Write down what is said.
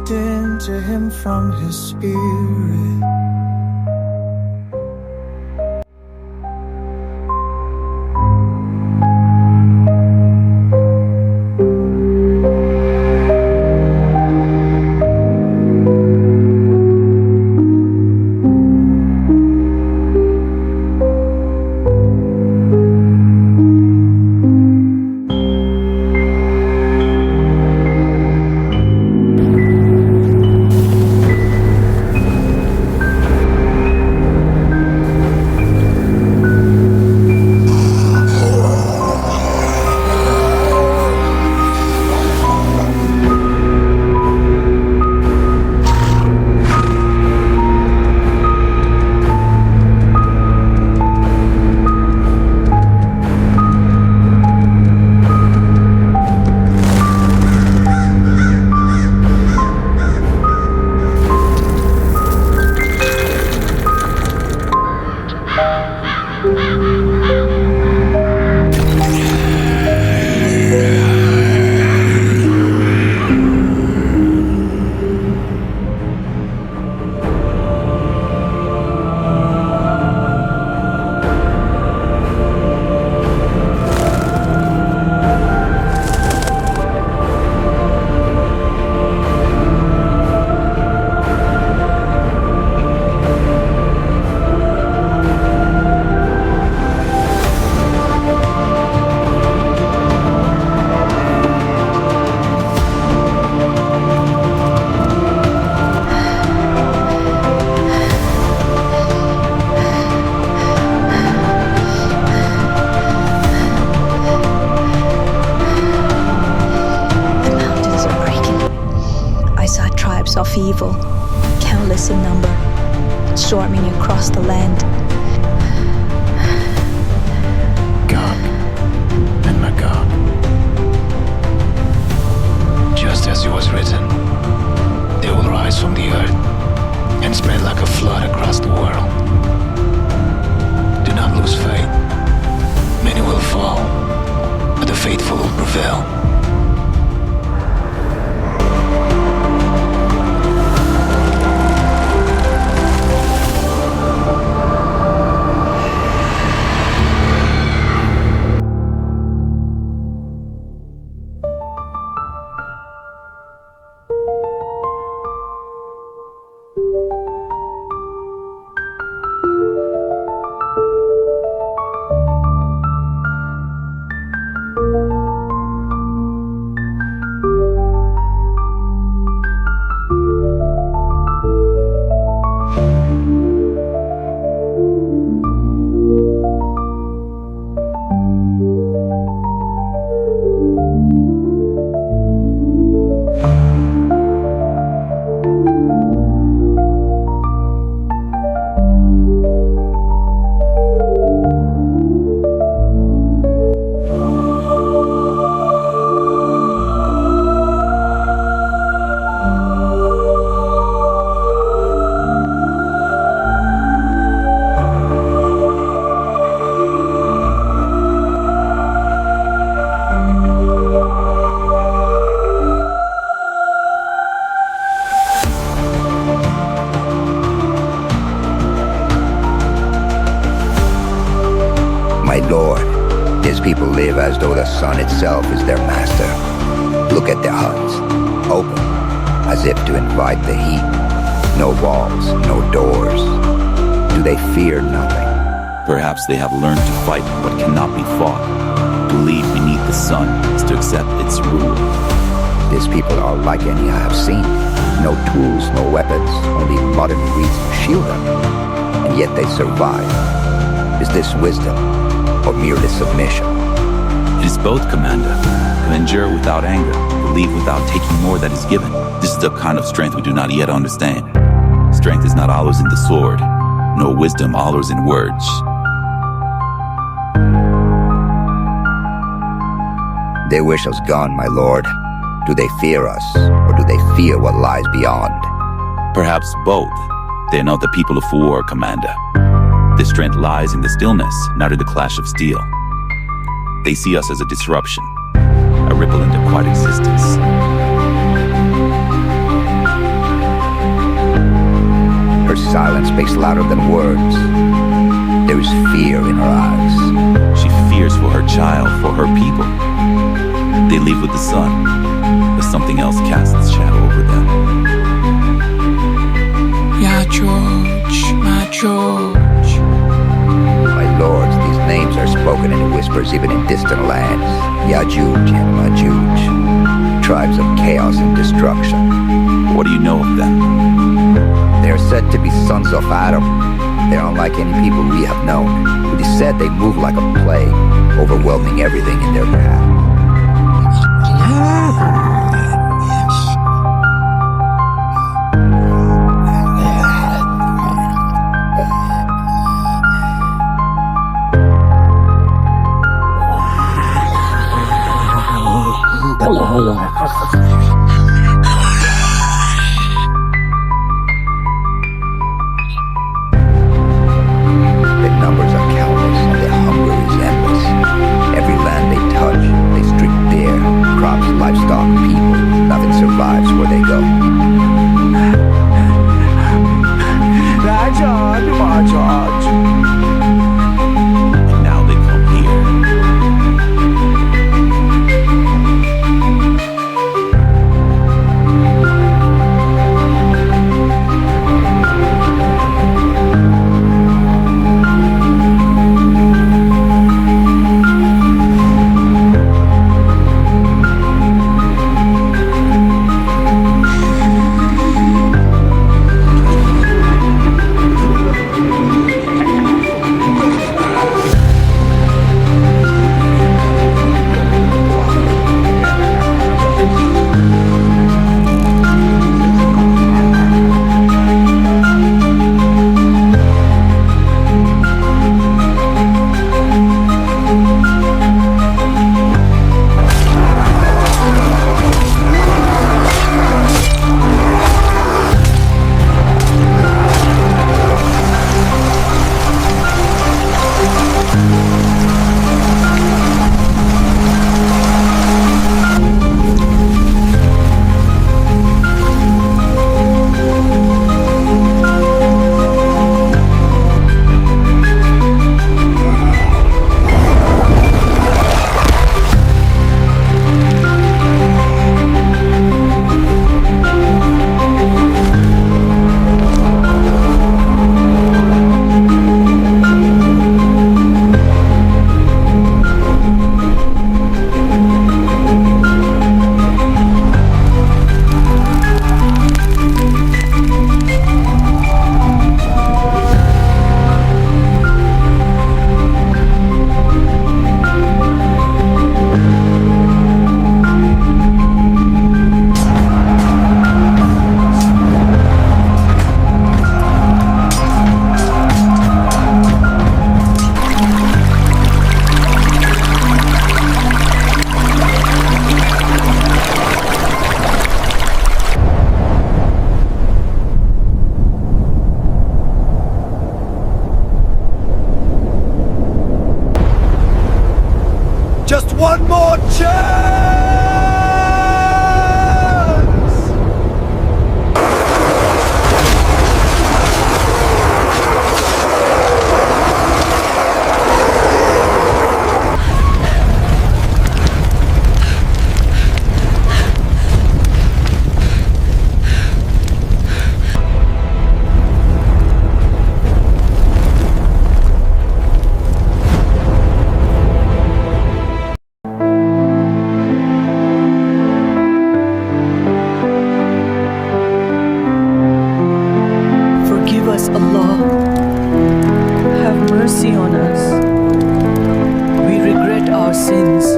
breathed into him from his spirit. Of evil, countless in number, storming across the land. Gog and Magog. Just as it was written, they will rise from the earth and spread like a flood across the world. Do not lose faith. Many will fall, but the faithful will prevail. My Lord, these people live as though the sun itself is their master. Look at their huts, open, as if to invite the heat. No walls, no doors. Do they fear nothing? Perhaps they have learned to fight what cannot be fought. To live beneath the sun is to accept its rule. These people are like any I have seen. No tools, no weapons, only modern breeds to shield them. And yet they survive. Is this wisdom or merely submission? It is both, Commander. To endure without anger, to leave without taking more that is given. This is the kind of strength we do not yet understand. Strength is not always in the sword, nor wisdom always in words. They wish us gone, my lord. Do they fear us, or do they fear what lies beyond? Perhaps both. They are not the people of war, Commander. Their strength lies in the stillness, not in the clash of steel. They see us as a disruption, a ripple in their quiet existence. louder than words. There is fear in her eyes. She fears for her child, for her people. They leave with the sun, but something else casts its shadow over them. Yeah, George, my George. My lords, these names are spoken in whispers even in distant lands. Yajuj and Majuj, tribes of chaos and destruction. What do you know of them? They are said to be sons of Adam. They are unlike any people we have known. It is said they move like a plague, overwhelming everything in their path. Their numbers are countless and their hunger is endless. Every land they touch, they strip bare. Crops, livestock, people, nothing survives where they go. And now they come here. Just one more chance! Allah, have mercy on us. We regret our sins.